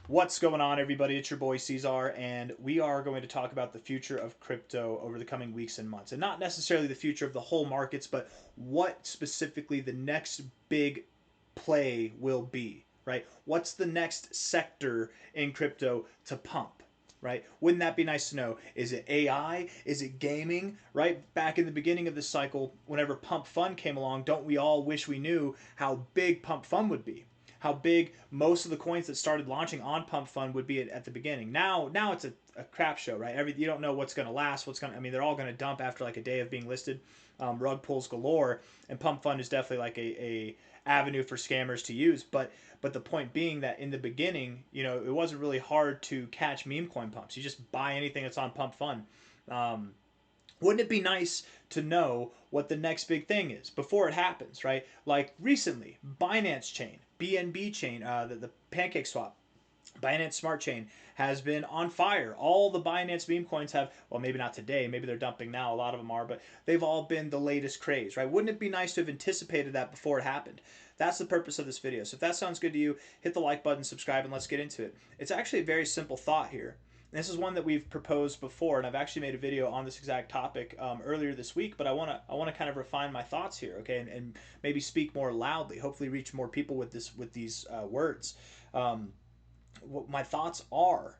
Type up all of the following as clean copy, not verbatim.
What's going on, everybody? It's your boy C-Zar, and we are going to talk about the future of crypto over the coming weeks and months. And not necessarily the future of the whole markets, but what specifically the next big play will be, right? What's the next sector in crypto to pump? Right? Wouldn't that be nice to know? Is it AI? Is it gaming? Right? Back in the beginning of this cycle, whenever Pump Fund came along, don't we all wish we knew how big Pump Fund would be? How big most of the coins that started launching on Pump Fund would be at the beginning. Now it's a crap show, right? You don't know what's going to last. I mean, they're all going to dump after like a day of being listed. Rug pulls galore, and Pump Fund is definitely like a avenue for scammers to use. But the point being that in the beginning, it wasn't really hard to catch meme coin pumps. You just buy anything that's on Pump Fund. Um, wouldn't it be nice to know what the next big thing is before it happens, right? Like recently, Binance Chain, BNB Chain, the Pancake Swap, Binance Smart Chain has been on fire. All the Binance meme coins have, well, maybe not today, maybe they're dumping now, a lot of them are, but they've all been the latest craze, right? Wouldn't it be nice to have anticipated that before it happened? That's the purpose of this video. So if that sounds good to you, hit the like button, subscribe, and let's get into it. It's actually a very simple thought here. This is one that we've proposed before, and I've actually made a video on this exact topic earlier this week. But I want to kind of refine my thoughts here, okay, and maybe speak more loudly. Hopefully, reach more people with these words. What my thoughts are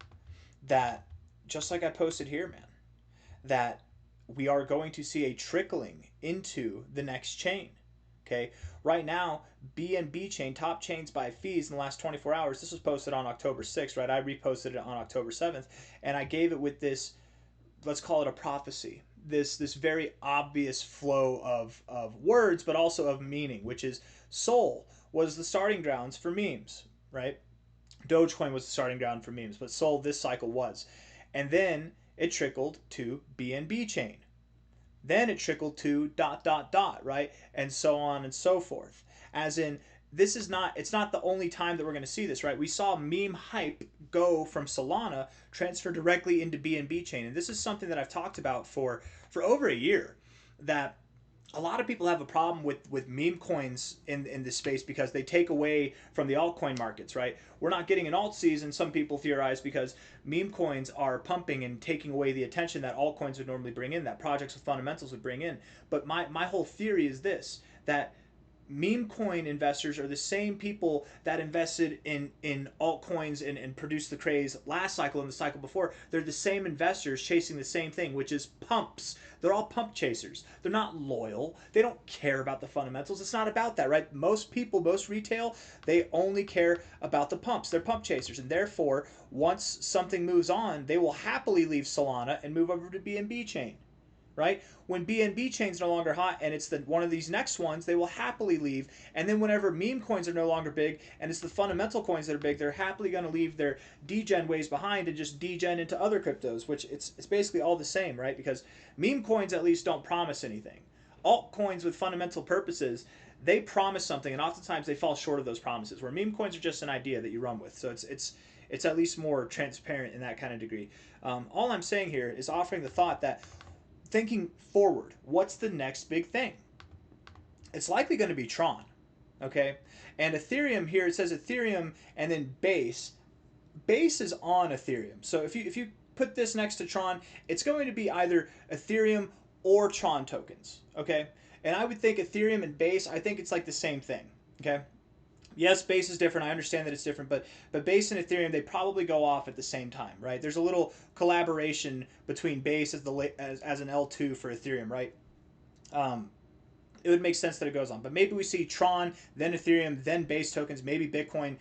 that, just like I posted here, man, that we are going to see a trickling into the next chain. Okay, right now, BNB chain, top chains by fees in the last 24 hours. This was posted on October 6th, right? I reposted it on October 7th, and I gave it with this, let's call it a prophecy. This very obvious flow of words, but also of meaning, which is Sol was the starting grounds for memes, right? Dogecoin was the starting ground for memes, but Sol this cycle was. And then it trickled to BNB chain. Then it trickled to dot dot dot, right? And so on and so forth. As in, it's not the only time that we're going to see this, right? We saw meme hype go from Solana transfer directly into BNB chain. And this is something that I've talked about for over a year, that a lot of people have a problem with meme coins in this space because they take away from the altcoin markets, right? We're not getting an alt season, some people theorize, because meme coins are pumping and taking away the attention that altcoins would normally bring in, that projects with fundamentals would bring in. But my whole theory is this, that meme coin investors are the same people that invested in altcoins and produced the craze last cycle and the cycle before. They're the same investors chasing the same thing, which is pumps. They're all pump chasers. They're not loyal. They don't care about the fundamentals. It's not about that, right? Most people, most retail, they only care about the pumps. They're pump chasers. And therefore, once something moves on, they will happily leave Solana and move over to BNB chain, right? When BNB chain's no longer hot and it's one of these next ones, they will happily leave. And then whenever meme coins are no longer big and it's the fundamental coins that are big, they're happily going to leave their degen ways behind and just degen into other cryptos, which it's basically all the same, right? Because meme coins at least don't promise anything. Altcoins with fundamental purposes, they promise something, and oftentimes they fall short of those promises, where meme coins are just an idea that you run with. So it's at least more transparent in that kind of degree. All I'm saying here is offering the thought that, thinking forward, what's the next big thing? It's likely going to be Tron, okay? And Ethereum here, it says Ethereum and then Base. Base is on Ethereum. So if you put this next to Tron, it's going to be either Ethereum or Tron tokens, okay? And I would think Ethereum and Base, I think it's like the same thing, okay? Yes, Base is different. I understand that it's different, but Base and Ethereum, they probably go off at the same time, right? There's a little collaboration between Base as an L2 for Ethereum, right? It would make sense that it goes on, but maybe we see Tron, then Ethereum, then Base tokens, maybe Bitcoin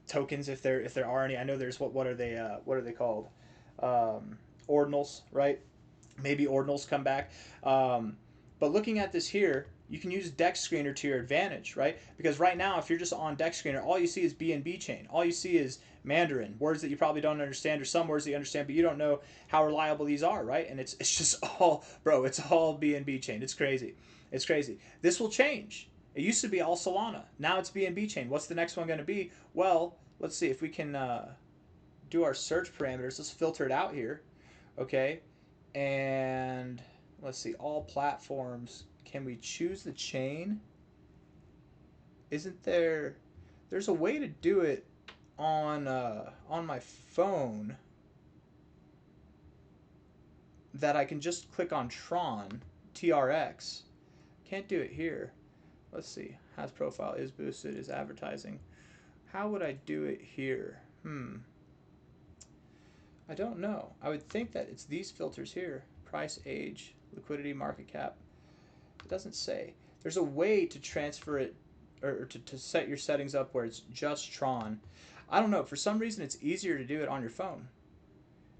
tokens if there are any. I know there's what are they called? Ordinals, right? Maybe ordinals come back. But looking at this here, you can use Dex Screener to your advantage, right? Because right now, if you're just on Dex Screener, all you see is BNB chain. All you see is Mandarin, words that you probably don't understand, or some words that you understand, but you don't know how reliable these are, right? And it's just all, bro, it's all BNB chain. It's crazy. It's crazy. This will change. It used to be all Solana. Now it's BNB chain. What's the next one going to be? Well, let's see if we can do our search parameters. Let's filter it out here, okay? And let's see, all platforms. Can we choose the chain? Isn't there's a way to do it on my phone that I can just click on Tron, TRX. Can't do it here. Let's see. Has profile, is boosted, is advertising. How would I do it here? I don't know. I would think that it's these filters here. Price, age, liquidity, market cap. It doesn't say. There's a way to transfer it or to set your settings up where it's just Tron. I don't know. For some reason, it's easier to do it on your phone.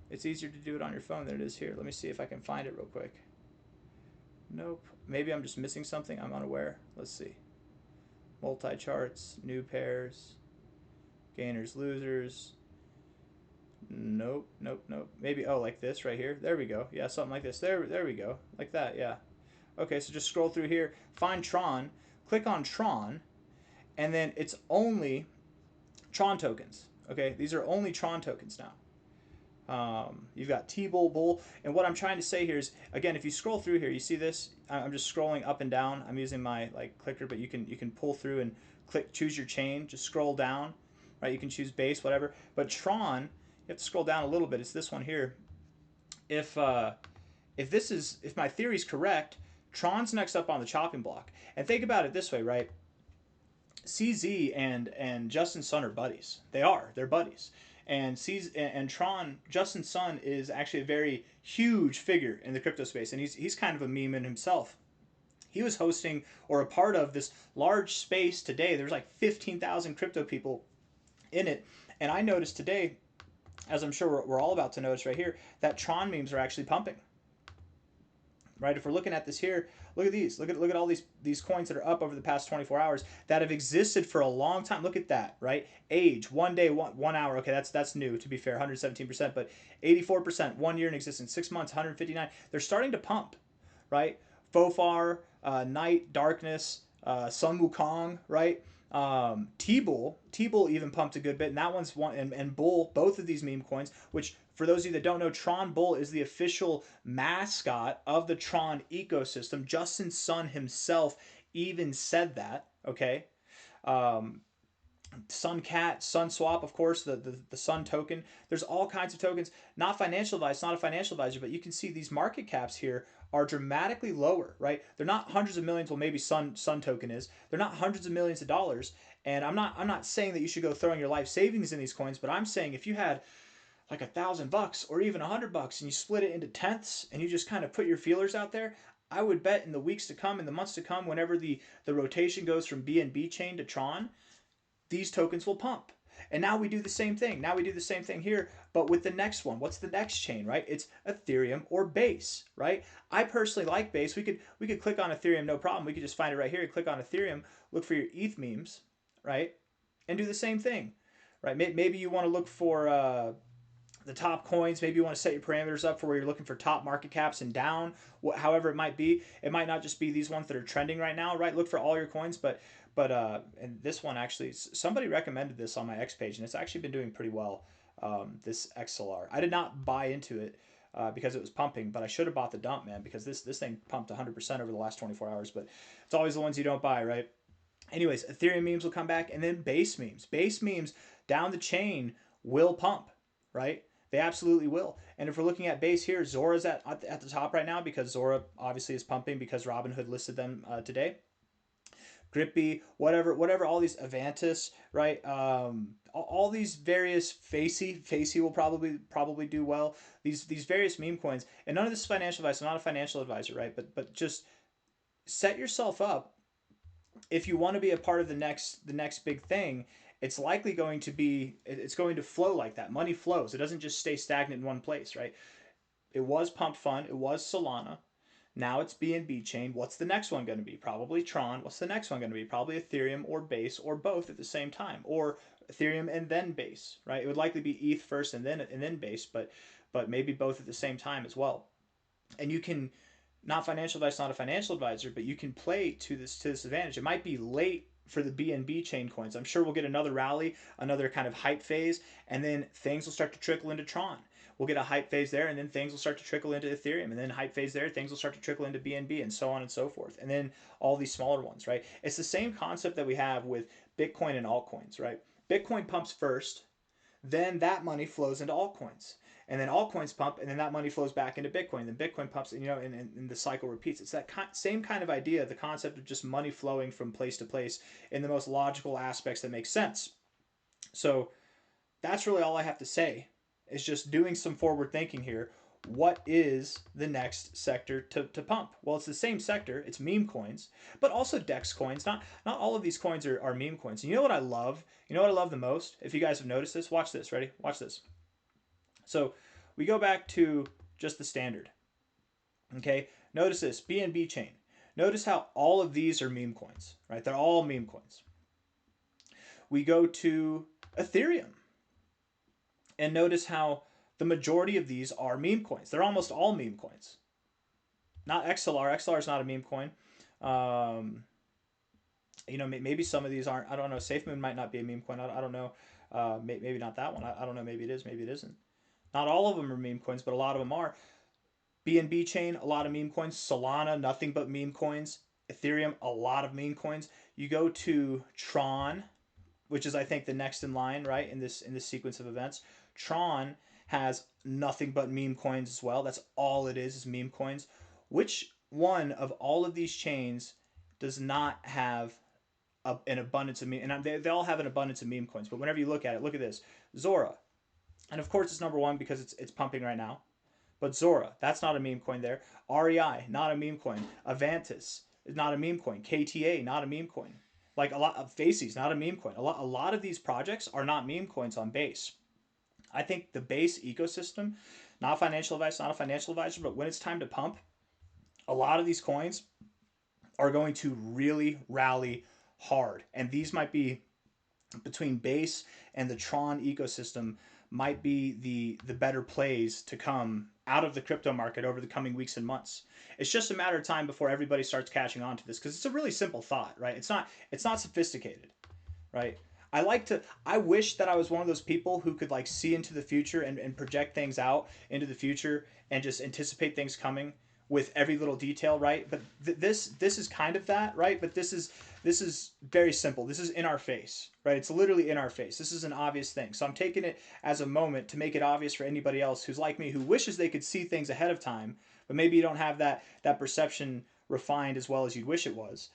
It's easier to do it on your phone than it is here. Let me see if I can find it real quick. Nope. Maybe I'm just missing something. I'm unaware. Let's see. Multi-charts, new pairs, gainers, losers. Nope, nope, nope. Maybe, oh, like this right here. There we go. Yeah, something like this. There we go. Like that, yeah. Okay, so just scroll through here, find Tron, click on Tron, and then it's only Tron tokens. Okay, these are only Tron tokens now. You've got T-Bull, Bull, and what I'm trying to say here is, again, if you scroll through here, you see this? I'm just scrolling up and down. I'm using my clicker, but you can pull through and choose your chain. Just scroll down, right? You can choose base, whatever. But Tron, you have to scroll down a little bit. It's this one here. If my theory is correct, Tron's next up on the chopping block. And think about it this way, right? CZ and Justin Sun are buddies. They're buddies. And Tron, Justin Sun is actually a very huge figure in the crypto space, and he's kind of a meme in himself. He was hosting or a part of this large space today. There's like 15,000 crypto people in it, and I noticed today, as I'm sure we're all about to notice right here, that Tron memes are actually pumping. Right? If we're looking at this here, look at these. Look at all these coins that are up over the past 24 hours that have existed for a long time. Look at that, right? Age, 1 day, 1 hour. Okay, that's new, to be fair, 117%, but 84%, 1 year in existence, 6 months, 159. They're starting to pump, right? Fofar, Night, Darkness, Sun Wukong, right? T-Bull even pumped a good bit, and that one's one, and Bull, both of these meme coins, which for those of you that don't know, Tron Bull is the official mascot of the Tron ecosystem. Justin Sun himself even said that, okay? Sun Cat, Sun Swap, of course, the Sun token. There's all kinds of tokens. Not financial advice, not a financial advisor, but you can see these market caps here are dramatically lower, right? They're not hundreds of millions. Well, maybe Sun token is. They're not hundreds of millions of dollars. And I'm not saying that you should go throwing your life savings in these coins, but I'm saying if you had like $1,000 or even $100 and you split it into tenths and you just kind of put your feelers out there, I would bet in the weeks to come, in the months to come, whenever the rotation goes from BNB chain to Tron, these tokens will pump. And now we do the same thing. Now we do the same thing here, but with the next one. What's the next chain, right? It's Ethereum or Base, right? I personally like Base. We could click on Ethereum, no problem. We could just find it right here. Click on Ethereum, look for your ETH memes, right? And do the same thing, right? Maybe you want to look for the top coins. Maybe you want to set your parameters up for where you're looking for top market caps and down, however it might be. It might not just be these ones that are trending right now, right? Look for all your coins, but and this one actually, somebody recommended this on my X page, and it's actually been doing pretty well. This XLR, I did not buy into it because it was pumping, but I should have bought the dump, man, because this thing pumped 100% over the last 24 hours. But it's always the ones you don't buy, right? Anyways, Ethereum memes will come back, and then base memes. Base memes down the chain will pump, right? They absolutely will. And if we're looking at base here, Zora's at the top right now because Zora obviously is pumping because Robinhood listed them today. Grippy, whatever, all these Avantis, right? All these various Facey will probably do well. These various meme coins, and none of this is financial advice. I'm not a financial advisor, right? But just set yourself up if you want to be a part of the next big thing. It's likely going to flow like that. Money flows. It doesn't just stay stagnant in one place, right? It was Pump Fund. It was Solana. Now it's BNB chain. What's the next one going to be? Probably Tron. What's the next one going to be? Probably Ethereum or Base or both at the same time, or Ethereum and then Base, right? It would likely be ETH first and then Base, but maybe both at the same time as well. And you can, not financial advice, not a financial advisor, but you can play to this advantage. It might be late for the BNB chain coins. I'm sure we'll get another rally, another kind of hype phase, and then things will start to trickle into Tron. We'll get a hype phase there, and then things will start to trickle into Ethereum, and then hype phase there, things will start to trickle into BNB, and so on and so forth. And then all these smaller ones, right? It's the same concept that we have with Bitcoin and altcoins, right? Bitcoin pumps first, then that money flows into altcoins. And then altcoins pump, and then that money flows back into Bitcoin. Then Bitcoin pumps, and and the cycle repeats. It's that same kind of idea, the concept of just money flowing from place to place in the most logical aspects that make sense. So that's really all I have to say. Is just doing some forward thinking here. What is the next sector to pump? Well, it's the same sector. It's meme coins, but also DEX coins. Not all of these coins are meme coins. And you know what I love? You know what I love the most? If you guys have noticed this, watch this. Ready? Watch this. So we go back to just the standard. Okay, notice this BNB chain. Notice how all of these are meme coins, right? They're all meme coins. We go to Ethereum and notice how the majority of these are meme coins. They're almost all meme coins. Not XLR. XLR is not a meme coin. Maybe some of these aren't. I don't know. SafeMoon might not be a meme coin. I don't know. Maybe not that one. I don't know. Maybe it is. Maybe it isn't. Not all of them are meme coins, but a lot of them are. BNB chain, a lot of meme coins. Solana, nothing but meme coins. Ethereum, a lot of meme coins. You go to Tron, which is I think the next in line, right, in this sequence of events. Tron has nothing but meme coins as well. That's all it is meme coins. Which one of all of these chains does not have an abundance of meme? And they all have an abundance of meme coins. But whenever you look at it, look at this. Zora. And of course it's number one because it's pumping right now. But Zora, that's not a meme coin there. REI, not a meme coin. Avantis is not a meme coin. KTA, not a meme coin. Like a lot of Faces, not a meme coin. A lot of these projects are not meme coins on Base. I think the Base ecosystem, not financial advice, not a financial advisor, but when it's time to pump, a lot of these coins are going to really rally hard. And these might be between Base and the Tron ecosystem might be the better plays to come out of the crypto market over the coming weeks and months. It's just a matter of time before everybody starts catching on to this because it's a really simple thought, right? It's not sophisticated, right? I wish that I was one of those people who could like see into the future and project things out into the future and just anticipate things coming with every little detail, right? But this is kind of that, right? But this is very simple. This is in our face, right? It's literally in our face. This is an obvious thing. So I'm taking it as a moment to make it obvious for anybody else who's like me, who wishes they could see things ahead of time, but maybe you don't have that perception refined as well as you'd wish it was.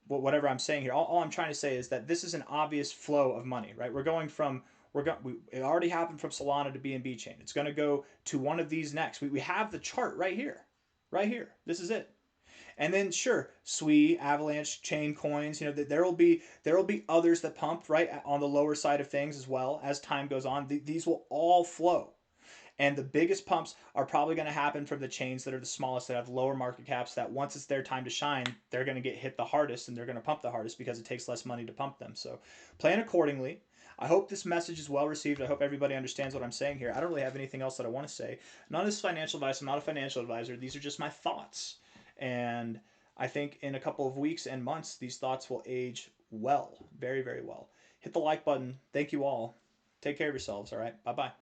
But whatever I'm saying here, all I'm trying to say is that this is an obvious flow of money, right? It already happened from Solana to BNB chain. It's going to go to one of these next. We have the chart right here. Right here. This is it. And then sure, SWI, Avalanche, Chain Coins, there will be others that pump right on the lower side of things as well as time goes on. These will all flow. And the biggest pumps are probably going to happen from the chains that are the smallest, that have lower market caps, that once it's their time to shine, they're going to get hit the hardest and they're going to pump the hardest because it takes less money to pump them. So plan accordingly. I hope this message is well received. I hope everybody understands what I'm saying here. I don't really have anything else that I want to say. None of this financial advice. I'm not a financial advisor. These are just my thoughts. And I think in a couple of weeks and months, these thoughts will age well, very, very well. Hit the like button. Thank you all. Take care of yourselves. All right. Bye-bye.